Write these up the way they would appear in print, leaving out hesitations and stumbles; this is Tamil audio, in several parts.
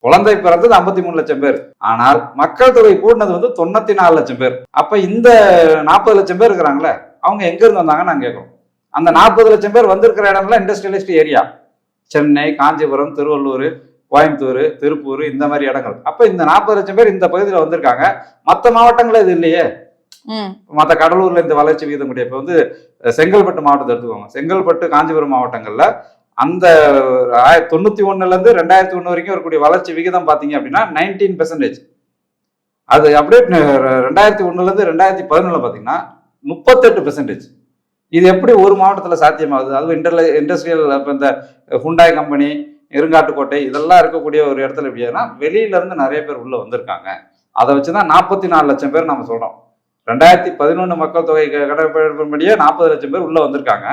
குழந்தை பிறந்தது 53 லட்சம் பேர். ஆனால் மக்கள் தொகை கூடினது வந்து 94 லட்சம் பேர். அப்ப இந்த 40 லட்சம் பேர் இருக்கிறாங்களே, அவங்க எங்க இருந்து வந்தாங்கன்னு நாங்க கேட்கிறோம். அந்த 40 லட்சம் பேர் வந்திருக்கிற இடம்லாம் இண்டஸ்ட்ரியலிஸ்ட் ஏரியா. சென்னை, காஞ்சிபுரம், திருவள்ளூர், கோயம்புத்தூர், திருப்பூர், இந்த மாதிரி இடங்கள். அப்ப இந்த 40 லட்சம் பேர் இந்த பகுதியில் வந்திருக்காங்க. மற்ற மாவட்டங்கள இது இல்லையே. மற்ற கடலூர்ல இந்த வளர்ச்சி விகிதம் கூடிய இப்ப வந்து செங்கல்பட்டு மாவட்டத்தை எடுத்துக்கோங்க. செங்கல்பட்டு, காஞ்சிபுரம் மாவட்டங்கள்ல அந்த 91ல இருந்து 2001 வரைக்கும் இருக்கக்கூடிய வளர்ச்சி விகிதம் பாத்தீங்க அப்படின்னா 19%. அது அப்படியே 2001ல இருந்து 2011 பாத்தீங்கன்னா 38%. இது எப்படி ஒரு மாவட்டத்துல சாத்தியமாகுது? அதுவும் இண்டஸ்ட்ரியல் இந்த ஹுண்டாய் கம்பெனி, இருங்காட்டுக்கோட்டை இதெல்லாம் இருக்கக்கூடிய ஒரு இடத்துல எப்படின்னா வெளியில இருந்து நிறைய பேர் உள்ள வந்திருக்காங்க. அதை வச்சுதான் 44 லட்சம் பேர் நம்ம சொல்றோம். 2011 மக்கள் தொகை கணக்கெடுப்பின்படியே 40 லட்சம் பேர் உள்ள வந்திருக்காங்க.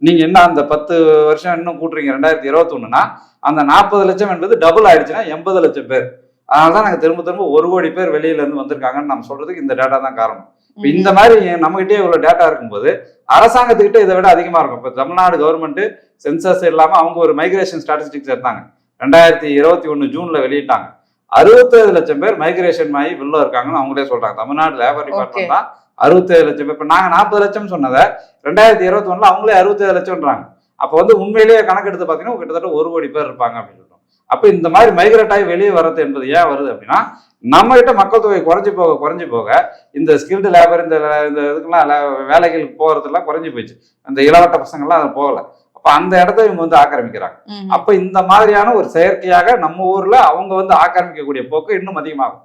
நீங்க என்ன அந்த 10 வருஷம் இன்னும் கூட்டுறீங்க 2021னா அந்த 40 லட்சம் என்பது டபுள் ஆயிடுச்சுன்னா 80 லட்சம் பேர். அதனாலதான் நாங்க திரும்ப 1 கோடி பேர் வெளியில இருந்து வந்திருக்காங்கன்னு நம்ம சொல்றதுக்கு இந்த டேட்டா தான் காரணம். இந்த மாதிரி நம்மகிட்டே இவ்வளவு டேட்டா இருக்கும்போது அரசாங்கத்துக்கிட்ட இதை விட அதிகமா இருக்கும். இப்ப தமிழ்நாடு கவர்மெண்ட் சென்சஸ் இல்லாம அவங்க ஒரு மைக்ரேஷன் ஸ்டாட்டிஸ்டிக்ஸ் எடுத்தாங்க. 2021 ஜூன்ல வெளியிட்டாங்க. 67 லட்சம் பேர் மைக்ரேஷன் ஆகி வெளில இருக்காங்கன்னு அவங்களே சொல்றாங்க. தமிழ்நாடு லேபர் டிபார்ட்மெண்ட் தான் 67 லட்சம் பேர். இப்ப நாங்க 40 லட்சம் சொன்னதை 2021 அவங்களே 67 லட்சம்ன்றாங்க. அப்ப வந்து உண்மையிலேயே கணக்கெடுத்து பாத்தீங்கன்னா கிட்டத்தட்ட 1 கோடி பேர் இருப்பாங்க அப்படின்னு சொல்றோம். அப்ப இந்த மாதிரி மைக்ரேட் ஆகி வெளியே வர்றது என்பது ஏன் வருது அப்படின்னா நம்ம கிட்ட மக்கள் தொகை குறைஞ்சு போக இந்த ஸ்கில்டு லேபர் இந்த இதுக்கெல்லாம் வேலைகளுக்கு போறதெல்லாம் குறைஞ்சு போயிடுச்சு. அந்த இளவட்ட பசங்கள்லாம் அது போகல. அப்ப அந்த இடத்த இவங்க வந்து ஆக்கிரமிக்கிறாங்க. அப்ப இந்த மாதிரியான ஒரு செயற்கையாக நம்ம ஊர்ல அவங்க வந்து ஆக்கிரமிக்கக்கூடிய போக்கு இன்னும் அதிகமாகும்.